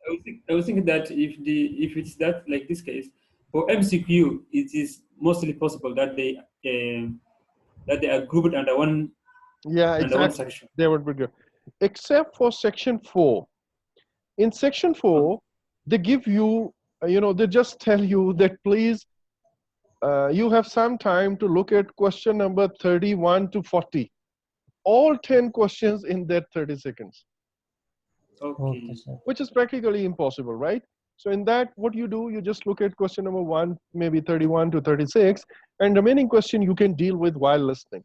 I was thinking that if it's that like this case for MCQ, it is mostly possible that they are grouped Yeah, under one exactly. section. They would be good. Except for section 4. In section Okay. 4, they give you, they just tell you that please, you have some time to look at question number 31 to 40. All 10 questions in that 30 seconds, Okay, Okay. sir. which is practically impossible, right? So in that, what you do, you just look at question number 1, maybe 31 to 36, and remaining question you can deal with while listening.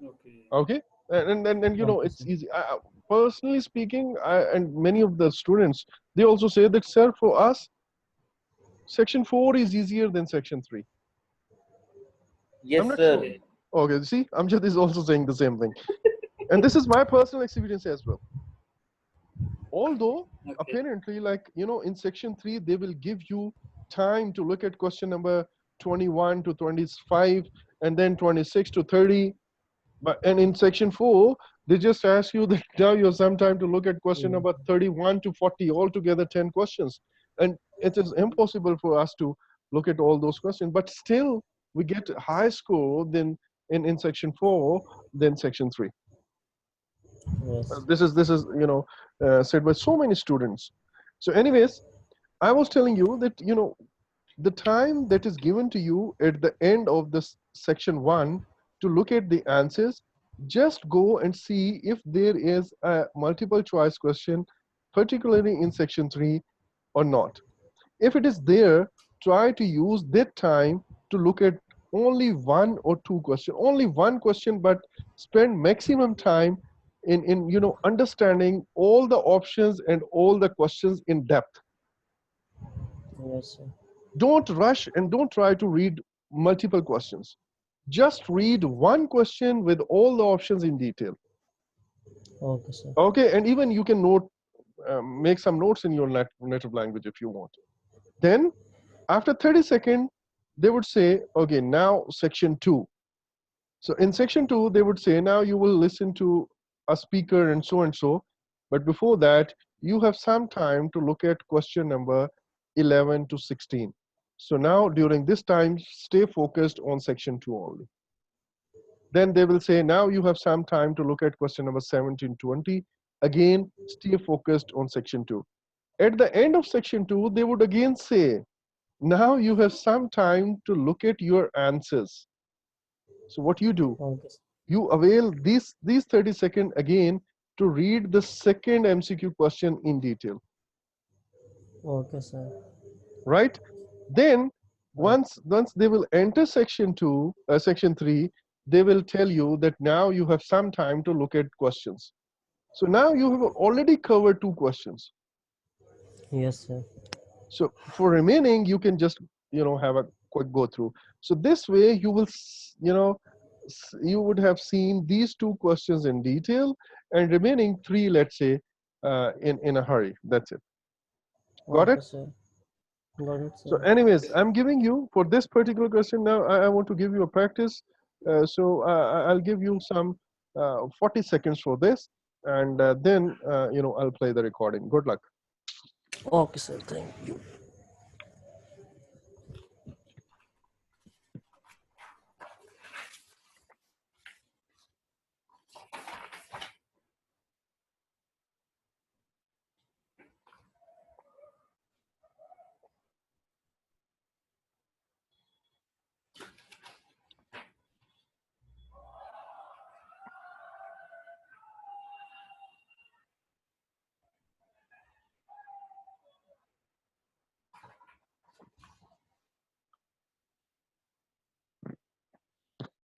Okay. Okay, and Okay, it's sir. easy. Personally speaking, and many of the students, they also say that, sir, for us, section 4 is easier than section 3. I'm Yes, not sure. sir. Okay. Okay, see, Amjad is also saying the same thing. And this is my personal experience as well. Although, Okay. apparently, like, in section 3, they will give you time to look at question number 21 to 25, and then 26 to 30. And in section 4, they just ask you that now you have some time to look at question Mm. number 31 to 40, altogether 10 questions. And it is impossible for us to look at all those questions, but still we get high score than in section 4 than section 3. Yes. This is said by so many students. So anyways, I was telling you that the time that is given to you at the end of this section 1 to look at the answers, just go and see if there is a multiple choice question, particularly in section 3 or not. If it is there, try to use that time to look at only one or two questions, only one question, but spend maximum time in understanding all the options and all the questions in depth. Yes, sir. Don't rush and don't try to read multiple questions. Just read one question with all the options in detail. Okay, sir. Okay, and even you can make some notes in your native language if you want. Then after 30 seconds, they would say, okay, now section 2. So in section 2, they would say, now you will listen to a speaker and so and so. But before that, you have some time to look at question number 11 to 16. So now during this time, stay focused on section 2 only. Then they will say, now you have some time to look at question number 17 to 20. Again, stay focused on section 2. At the end of section 2, they would again say, now you have some time to look at your answers. So what you do, Okay, sir. you avail these 30 seconds again to read the second MCQ question in detail, Okay, sir. right? Then Okay. once they will enter section 2, section 3, they will tell you that now you have some time to look at questions. So now you have already covered 2 questions. Yes, sir. So for remaining, you can just have a quick go through. So this way, you will you would have seen these 2 questions in detail, and remaining 3, let's say, in a hurry. That's it. Got it? Okay, sir. Got it, So, sir. anyways, I'm giving you for this particular question now. I want to give you a practice. I'll give you some 40 seconds for this, and then I'll play the recording. Good luck. Okay, sir. Thank you.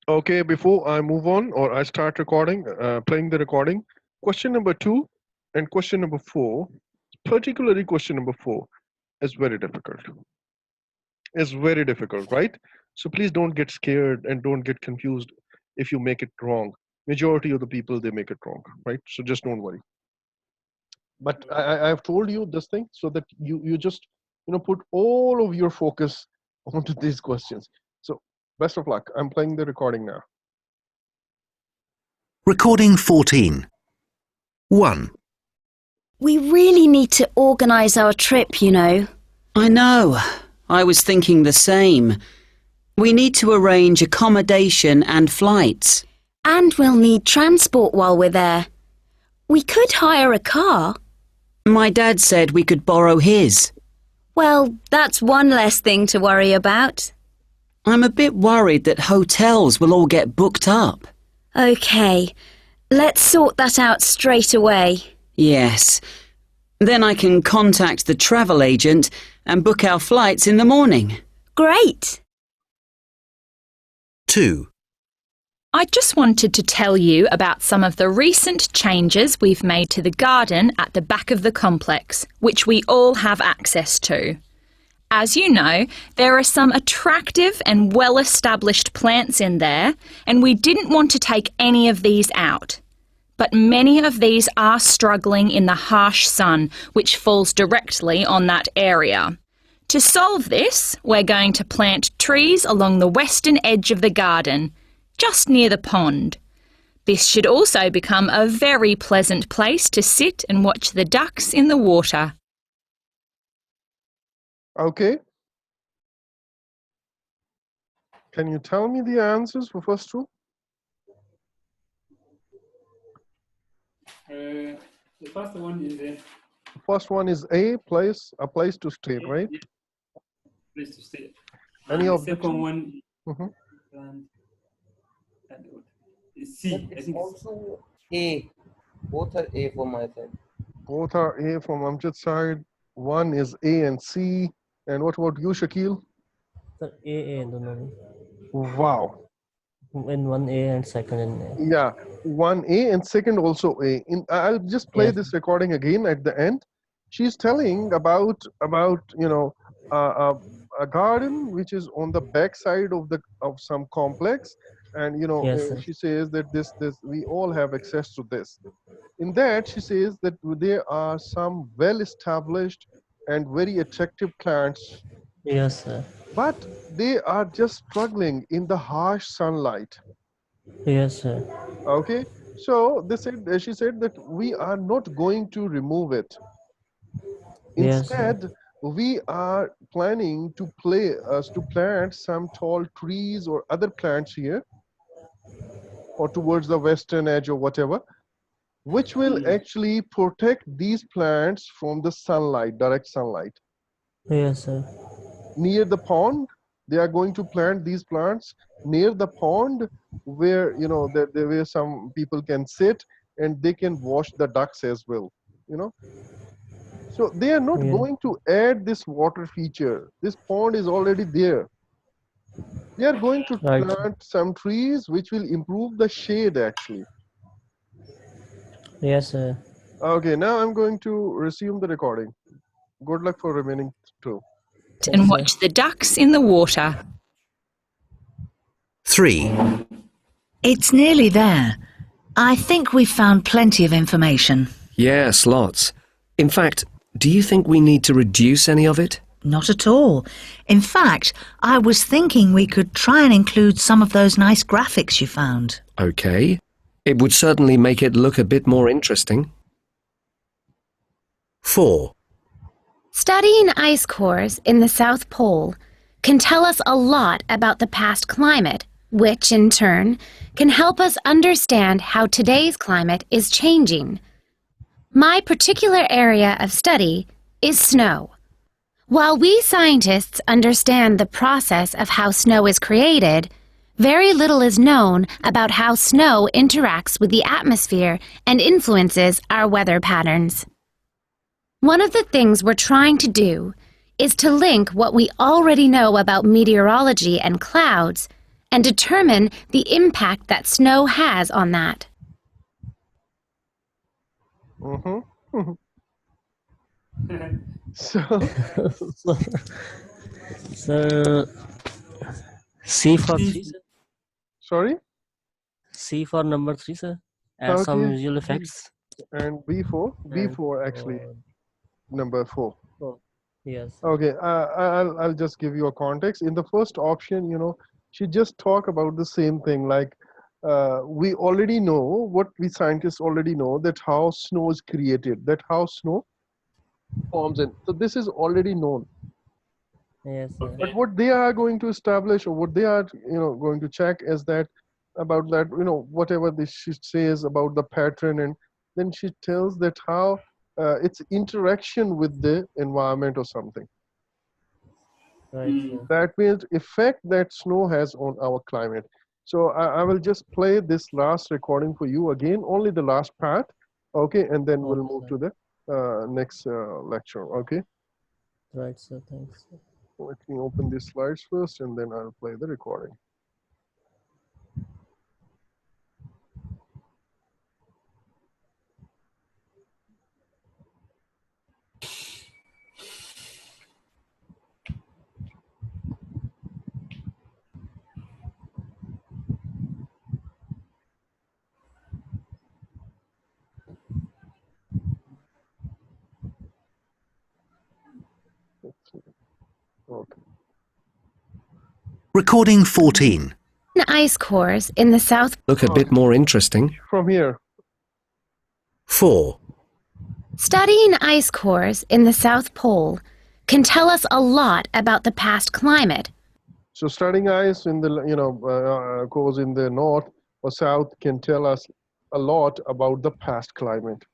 Okay, before I move on or I start recording, playing the recording, question number 2 and question number 4, particularly question number 4, is very difficult. Is very difficult, right? So please don't get scared and don't get confused if you make it wrong. Majority of the people, they make it wrong, right? So just don't worry. But I've told you this thing so that you just put all of your focus onto these questions. So best of luck. I'm playing the recording now. Recording 14. 1. We really need to organise our trip, you know. I know. I was thinking the same. We need to arrange accommodation and flights. And we'll need transport while we're there. We could hire a car. My dad said we could borrow his. Well, that's one less thing to worry about. I'm a bit worried that hotels will all get booked up. OK, let's sort that out straight away. Yes. Then I can contact the travel agent and book our flights in the morning. Great! 2. I just wanted to tell you about some of the recent changes we've made to the garden at the back of the complex, which we all have access to. As you know, there are some attractive and well-established plants in there, and we didn't want to take any of these out. But many of these are struggling in the harsh sun, which falls directly on that area. To solve this, we're going to plant trees along the western edge of the garden, just near the pond. This should also become a very pleasant place to sit and watch the ducks in the water. Okay. Can you tell me the answers for first two? The first one is The first one is a place to stay, right? place to stay. Any And the objection? second one Mhm. is C. I It's think it's also A. Both are A for my side. Both are A from Amjad's side. One is A and C. And what about you, Shakil? Sir, A, दोनों में. Wow. In one A and second in A. Yeah, one A and second also A. I'll just play Yes. this recording again at the end. She's telling about a garden which is on the back side of some complex, and Yes, sir. she says that this we all have access to this. In that, she says that there are some well-established and very attractive plants, Yes, sir. but they are just struggling in the harsh sunlight. Yes, sir. Okay, so she said that we are not going to remove it. Yes, sir. Instead, we are planning to plant some tall trees or other plants here, or towards the western edge or whatever, which will actually protect these plants from the sunlight, direct sunlight. Yes, sir. Near the pond, they are going to plant these plants near the pond, where where some people can sit and they can watch the ducks as well. So they are not Yeah. going to add this water feature. This pond is already there. They are going to Right. plant some trees which will improve the shade actually. Yes, sir. Okay, now I'm going to resume the recording. Good luck for remaining two. And Yes, sir. watch the ducks in the water. 3. It's nearly there. I think we've found plenty of information. Yes, lots. In fact, do you think we need to reduce any of it? Not at all. In fact, I was thinking we could try and include some of those nice graphics you found. Okay. It would certainly make it look a bit more interesting. 4. Studying ice cores in the South Pole can tell us a lot about the past climate, which in turn can help us understand how today's climate is changing. My particular area of study is snow. While we scientists understand the process of how snow is created, very little is known about how snow interacts with the atmosphere and influences our weather patterns. One of the things we're trying to do is to link what we already know about meteorology and clouds and determine the impact that snow has on that. Mm-hmm. So Sir, C for 3, sir. sorry, C for number 3, sir. Add some Okay. visual effects. and B4 actually number 4. Yes. Okay, I'll just give you a context. In the first option, she just talk about the same thing, like we already know, what we scientists already know, that how snow is created, that how snow forms. And so this is already known. Yes, sir. But what they are going to establish, or what they are, going to check, is that about that, whatever she says about the pattern, and then she tells that how it's interaction with the environment or something. Right, sir. That means effect that snow has on our climate. So I will just play this last recording for you again, only the last part, okay, and then we'll Okay, move sir. to the next lecture, okay. Right, sir. Thanks, sir. Let me open these slides first, and then I'll play the recording. Let's see. Okay. Recording 14. Ice cores in the South. Look a bit more interesting. From here. 4. Studying ice cores in the South Pole can tell us a lot about the past climate. So studying ice in the cores in the north or south can tell us a lot about the past climate.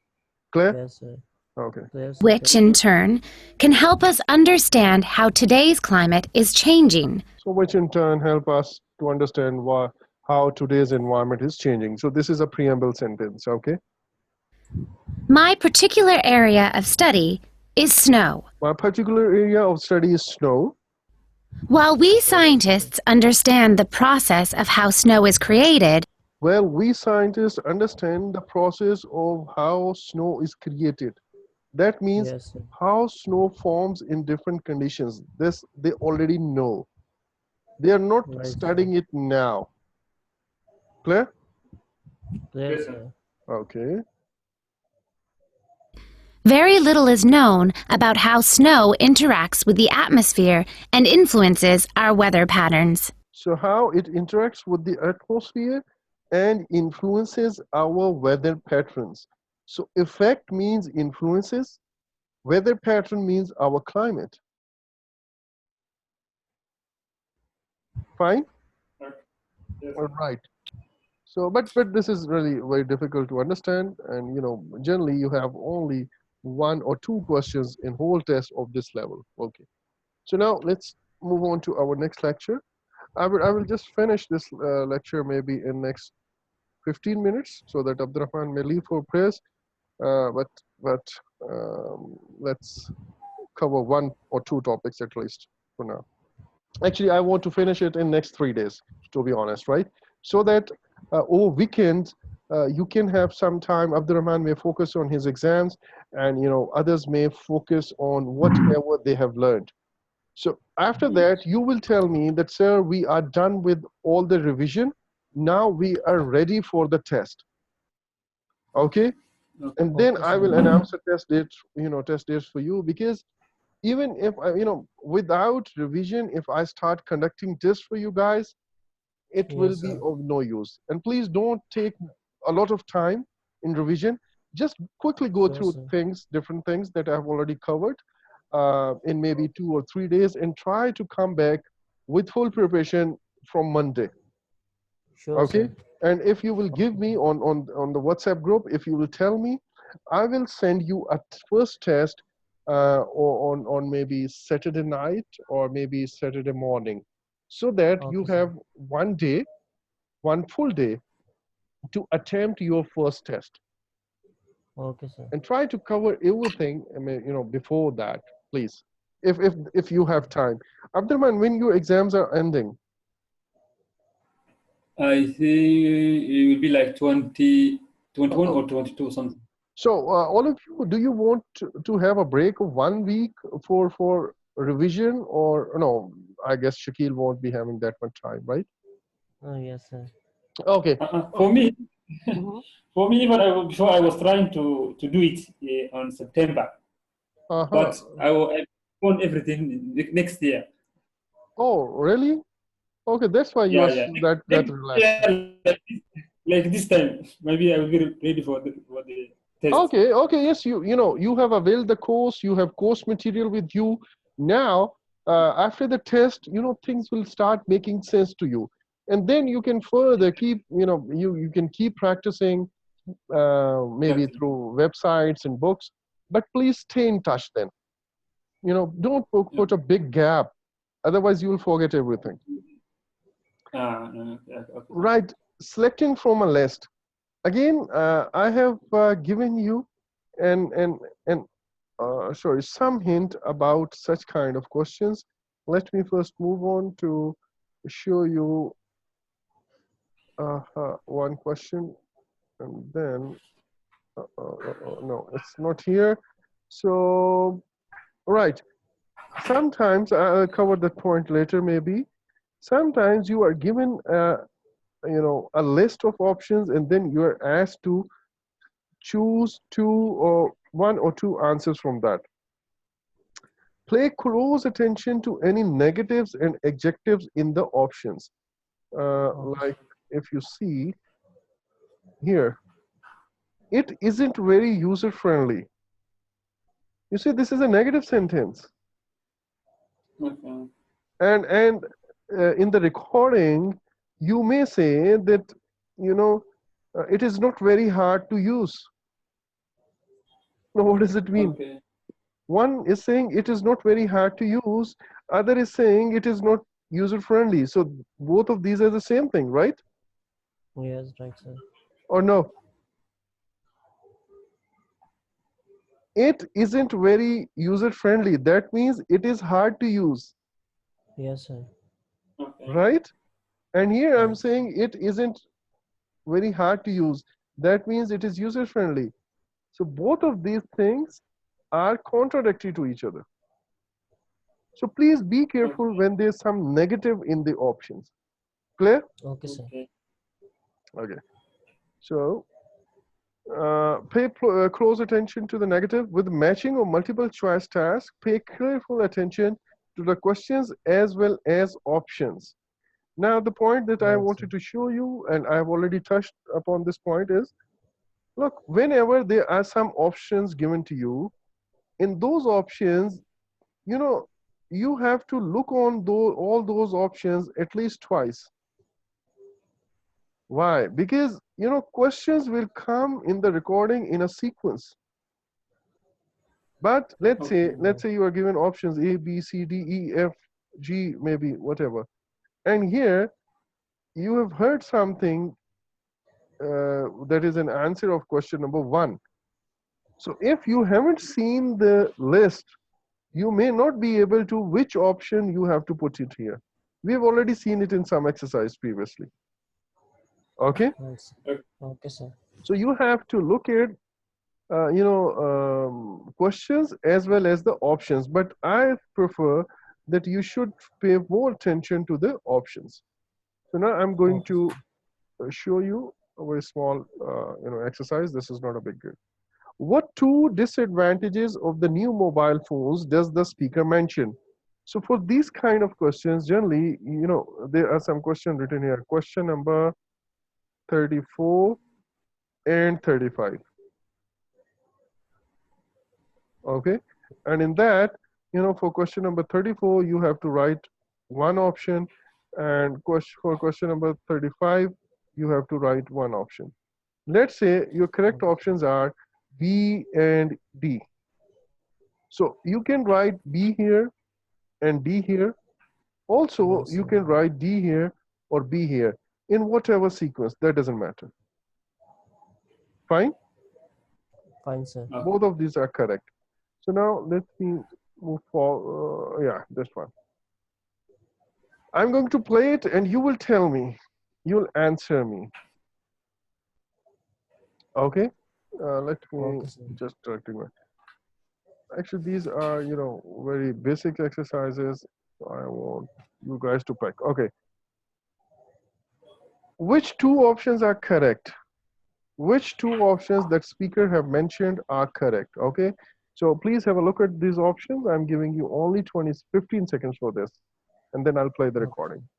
Clear? Yes, sir. Okay. Yes, sir. Which in turn can help us understand how today's climate is changing. So which in turn help us to understand how today's environment is changing. So this is a preamble sentence, okay? My particular area of study is snow. My particular area of study is snow. While we scientists understand the process of how snow is created, well, we scientists understand the process of how snow is created. That means Yes, sir. how snow forms in different conditions. This they already know. They are not Right, studying it now. Clear? Yes, sir. Okay. very little is known about how snow interacts with the atmosphere and influences our weather patterns. So how it interacts with the atmosphere and influences our weather patterns. So effect means influences, weather pattern means our climate. Fine? Yes. All right. So, but this is really very difficult to understand, and generally you have only 1 or 2 questions in whole test of this level. Okay. So now let's move on to our next lecture. I will just finish this lecture maybe in next 15 minutes so that Abdurrahman may leave for prayers. But let's cover 1 or 2 topics at least for now. Actually, I want to finish it in next 3 days, to be honest, right? So that over weekend, you can have some time. Abdurrahman may focus on his exams, and others may focus on whatever they have learned. So after that, you will tell me that, sir, we are done with all the revision. Now we are ready for the test. Okay? And then I will announce a test date, test dates for you, because even if without revision, if I start conducting tests for you guys, it will be of no use. And please don't take a lot of time in revision. Just quickly go through different things that I've already covered in maybe 2 or 3 days, and try to come back with full preparation from Monday. Sure, okay? Sir. And if you will give me on the WhatsApp group, if you will tell me, I will send you a first test or on maybe Saturday night or maybe Saturday morning, so that you have 1 day, 1 full day to attempt your first test. Okay, sir. And try to cover everything, before that, please, if you have time. Abdurrahman, when your exams are ending? I think it will be like 21 or 22 something. So all of you, do you want to have a break of 1 week for revision, or no? I guess Shakil won't be having that much time, right? Oh, yes, sir. Okay. For me, for me, even before I was trying to do it on September, but I want everything next year. Oh, really? Okay, that's why you Yeah, are yeah. that relaxed. Yeah, like this time, maybe I will be ready for the test. Okay, okay, yes, you know, you have availed the course, you have course material with you. Now, after the test, you know, things will start making sense to you. And then you can further keep, you know, you can keep practicing maybe Exactly. through websites and books, but please stay in touch then. You know, don't put a big gap, otherwise you will forget everything. Yeah, okay. Right, selecting from a list. Again, I have given you an sorry, some hint about such kind of questions. Let me first move on to show you one question, and then no, it's not here. So, right. Sometimes I'll cover that point later, maybe. Sometimes you are given, you know, a list of options, and then you are asked to choose one or two answers from that. Pay close attention to any negatives and adjectives in the options. Like if you see here, it isn't very user friendly. You see, this is a negative sentence. Okay. And in the recording, you may say that, you know, it is not very hard to use. Now, what does it mean? Okay. One is saying it is not very hard to use, other is saying it is not user friendly. So both of these are the same thing, right? Yes, right, sir. Or no? It isn't very user friendly. That means it is hard to use, Yes, sir. Okay. right? And here I'm Right. saying it isn't very hard to use. That means it is user friendly. So both of these things are contradictory to each other. So please be careful when there's some negative in the options. Clear? Okay, sir. Okay. Okay. So pay close attention to the negative. With matching or multiple choice tasks, pay careful attention to the questions as well as options. Now, the point that I Right, wanted sir. to show you, and I've already touched upon this point, is look, whenever there are some options given to you, in those options, you know, you have to look on all those options at least twice. Why? Because, you know, questions will come in the recording in a sequence. But let's say you are given options A, B, C, D, E, F, G, maybe whatever. And here you have heard something that is an answer of question number 1. So if you haven't seen the list, you may not be able to which option you have to put it here. We've already seen it in some exercise previously. Okay? Right, sir. Okay, sir. So you have to look at you know, questions as well as the options, but I prefer that you should pay more attention to the options. So now I'm going Okay, to sir. show you a very small you know, exercise. This is not a big deal. What 2 disadvantages of the new mobile phones does the speaker mention? So for these kind of questions, generally, you know, there are some questions written here. Question number 34 and 35. Okay, and in that, you know, for question number 34, you have to write one option, and for question number 35, you have to write one option. Let's say your correct options are B and D. So you can write B here and D here. Also, Yes, you sir. can write D here or B here in whatever sequence, that doesn't matter. Fine? Fine, sir. Both of these are correct. So now let me move for, yeah, this one. I'm going to play it and you will tell me, you'll answer me. Okay? Let me Okay, sir. just directing my, actually these are, you know, very basic exercises. I want you guys to pick. Okay. Which 2 options are correct? Which 2 options that speaker have mentioned are correct? Okay. So please have a look at these options. I'm giving you only 15 seconds for this, and then I'll play the Okay. recording.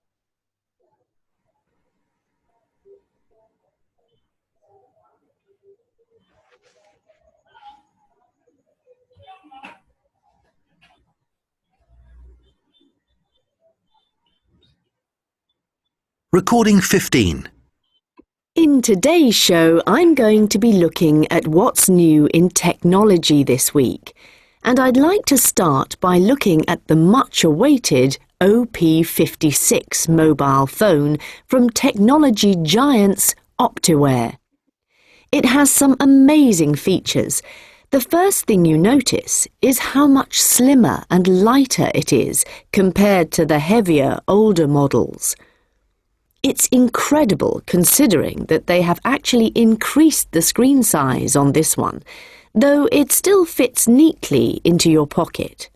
Recording 15. In today's show, I'm going to be looking at what's new in technology this week. And I'd like to start by looking at the much-awaited OP56 mobile phone from technology giants Optiware. It has some amazing features. The first thing you notice is how much slimmer and lighter it is compared to the heavier, older models. It's incredible considering that they have actually increased the screen size on this one, though it still fits neatly into your pocket.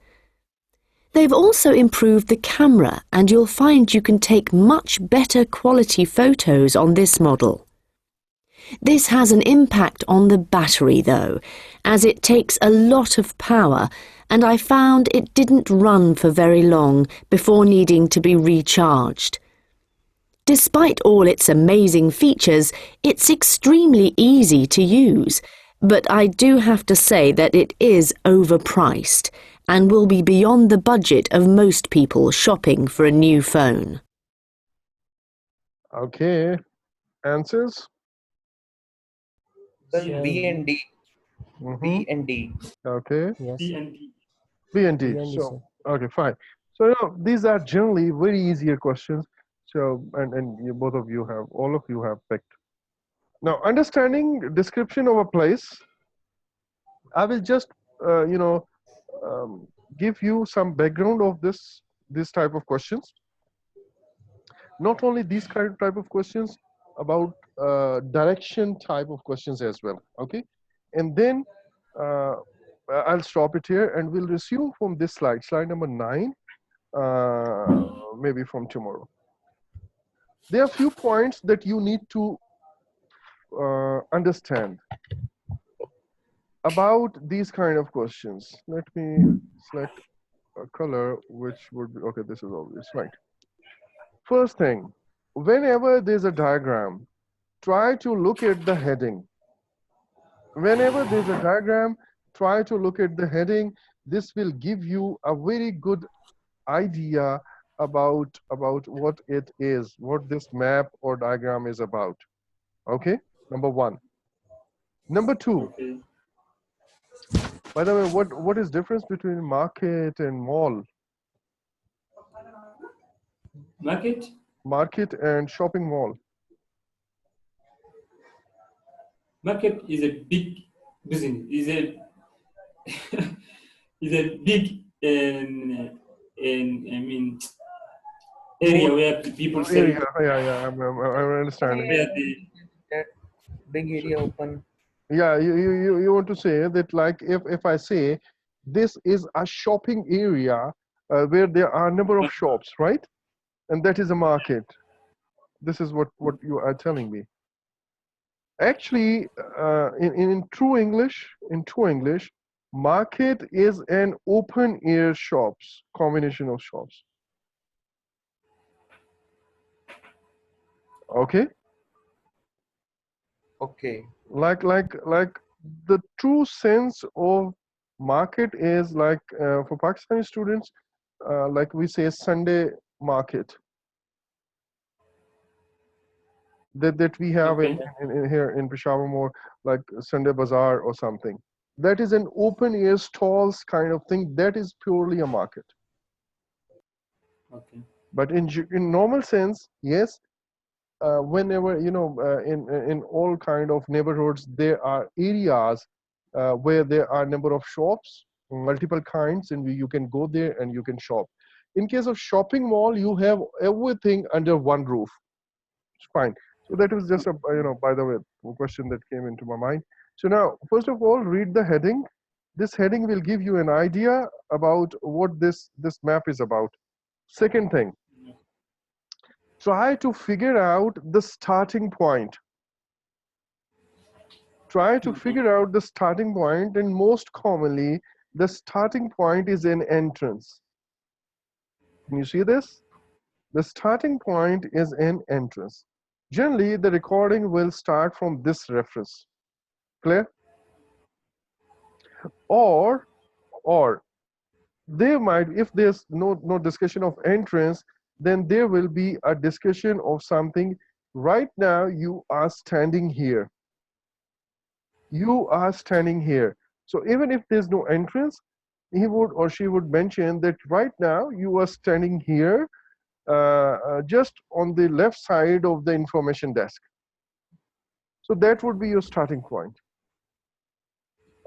They've also improved the camera, and you'll find you can take much better quality photos on this model. This has an impact on the battery though, as it takes a lot of power, and I found it didn't run for very long before needing to be recharged. Despite all its amazing features, it's extremely easy to use, but I do have to say that it is overpriced and will be beyond the budget of most people shopping for a new phone. Okay, answers? Well, B and D. B and D. Okay. Yes. B and D. B and D. B and D, So, sir. okay, fine. So now these are generally very easier questions. So, and you, both of you have, all of you have picked. Now, understanding description of a place, I will just, give you some background of this type of questions. Not only these type of questions, about direction type of questions as well. Okay, and then I'll stop it here, and we'll resume from this slide number 9, maybe from tomorrow. There are a few points that you need to understand about these kind of questions. Let me select a color which would be, okay, this is obvious, right? First thing, whenever there's a diagram, try to look at the heading. Whenever there's a diagram, try to look at the heading. This will give you a very good idea about what it is, what this map or diagram is about. Okay, number 1. Number 2, Okay. by the way, what is difference between market and mall? Market? Market and shopping mall. Market is a big business. Is a is a big I mean area where people sell. Area, yeah, I'm understanding. Where the That big area open. Yeah, you want to say that, like, if I say this is a shopping area where there are a number of shops, right? And that is a market. This is what you are telling me. Actually, in true English, market is an open air shops, combination of shops. Okay. Okay. Like the true sense of market is like for Pakistani students, like we say Sunday market that we have Okay. in here in Peshawar, more like Sunday bazaar or something. That is an open air stalls kind of thing. That is purely a market. Okay. But in normal sense, yes. Whenever in all kind of neighborhoods, there are areas where there are number of shops, multiple kinds, and you can go there and you can shop. In case of shopping mall, you have everything under one roof. It's fine. So that was just a by the way, a question that came into my mind. So now, first of all, read the heading. This heading will give you an idea about what this map is about. Second thing, try to figure out the starting point. Try to figure out the starting point, and most commonly, the starting point is an entrance. Can you see this? The starting point is an entrance. Generally, the recording will start from this reference. Clear? Or there might, if there's no discussion of entrance, then there will be a discussion of something. Right now, you are standing here. You are standing here. So even if there's no entrance, he would or she would mention that right now you are standing here, just on the left side of the information desk. So that would be your starting point.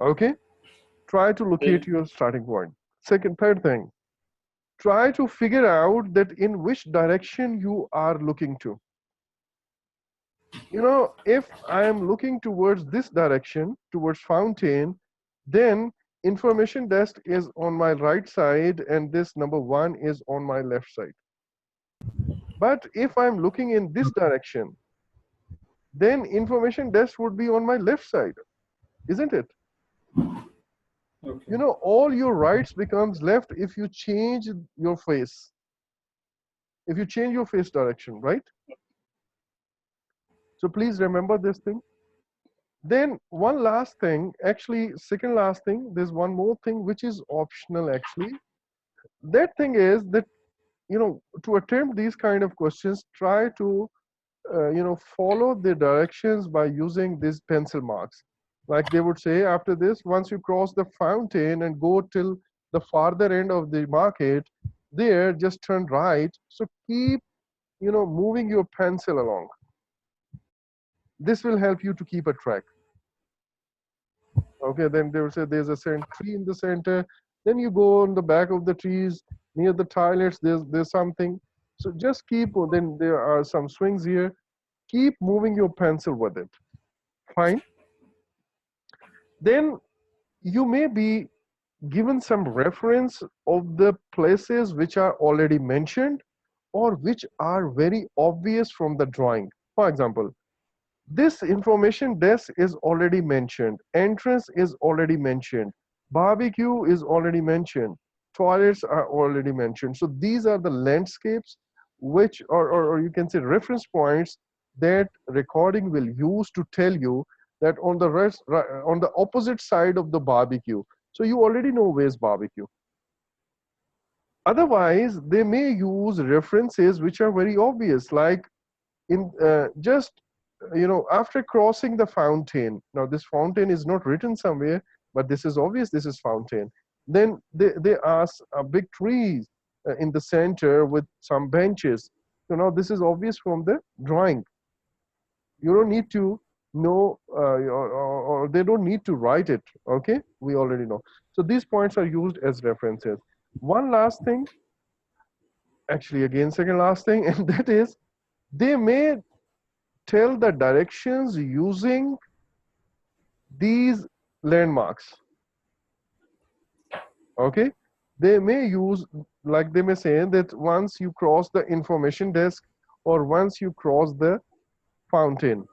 Okay? Try to locate your starting point. Third thing, try to figure out that in which direction you are looking to. You know, if I am looking towards this direction, towards fountain, then information desk is on my right side and this number 1 is on my left side. But if I'm looking in this direction, then information desk would be on my left side, isn't it? Okay. You know, all your rights becomes left if you change your face. If you change your face direction, right? So please remember this thing. Then one last thing, actually second last thing, there's one more thing which is optional actually. That thing is that, you know, to attempt these kind of questions, try to, you know, follow the directions by using these pencil marks. Like they would say after this, once you cross the fountain and go till the farther end of the market, there just turn right. So keep, you know, moving your pencil along. This will help you to keep a track. Okay, then they will say there's a certain tree in the center. Then you go on the back of the trees near the toilets. There's something. So just keep. Then there are some swings here. Keep moving your pencil with it. Fine. Then you may be given some reference of the places which are already mentioned or which are very obvious from the drawing. For example, this information desk is already mentioned. Entrance is already mentioned. Barbecue is already mentioned. Toilets are already mentioned. So these are the landscapes which, or you can say reference points that recording will use to tell you that on the opposite side of the barbecue. So you already know where's barbecue. Otherwise, they may use references which are very obvious, like in just, you know, after crossing the fountain. Now this fountain is not written somewhere, but this is obvious, this is fountain. Then they ask big trees in the center with some benches. So now this is obvious from the drawing. You don't need to know, or they don't need to write it. Okay, we already know. So these points are used as references. One last thing, actually again second last thing, and that is they may tell the directions using these landmarks. Okay, they may use, like they may say that once you cross the information desk or once you cross the fountain,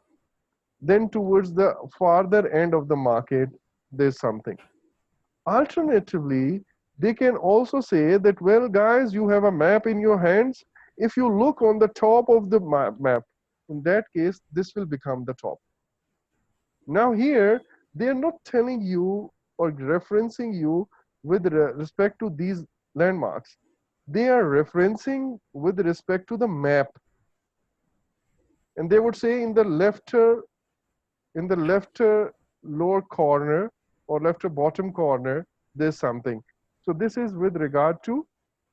then towards the farther end of the market there's something. Alternatively, they can also say that, well guys, you have a map in your hands. If you look on the top of the map, in that case this will become the top. Now here they are not telling you or referencing you with respect to these landmarks. They are referencing with respect to the map, and they would say in the left lower corner or left bottom corner there's something. So this is with regard to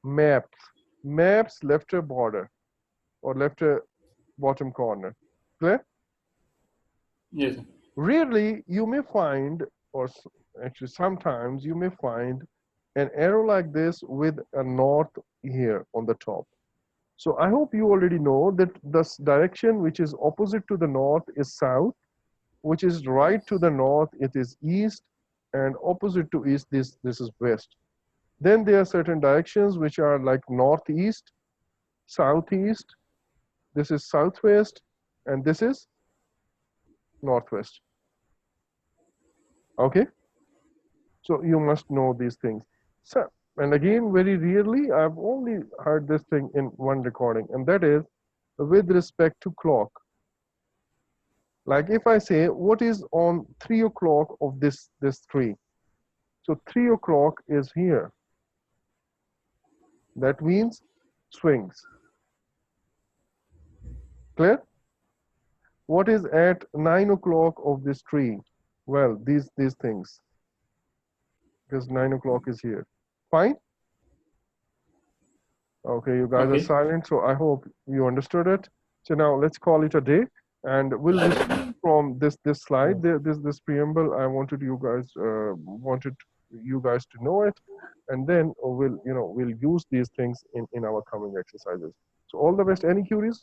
maps left border or left bottom corner. Clear? Yes. Rarely you may find, or actually sometimes you may find an arrow like this with a north here on the top. So I hope you already know that this direction which is opposite to the north is south, which is right to the north it is east, and opposite to east this is west. Then there are certain directions which are like northeast, southeast, this is southwest, and this is northwest. Okay, so you must know these things. So, and again, very rarely I've only heard this thing in one recording, and that is with respect to clock. Like if I say what is on 3 o'clock of this tree, so 3 o'clock is here. That means swings. Clear? What is at 9 o'clock of this tree? Well, these things. Because 9 o'clock is here. Fine? Okay, you guys are silent, so I hope you understood it. So now let's call it a day, and we'll resume from this slide. This preamble. I wanted you guys to know it, and then we'll use these things in our coming exercises. So all the best. Any queries?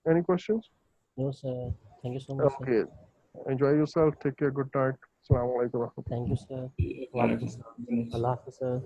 Any questions? No, sir. Thank you so much, Okay. sir. Enjoy yourself. Take care. Good night. Assalamu alaikum. Thank you, sir. Allah Hafiz, sir.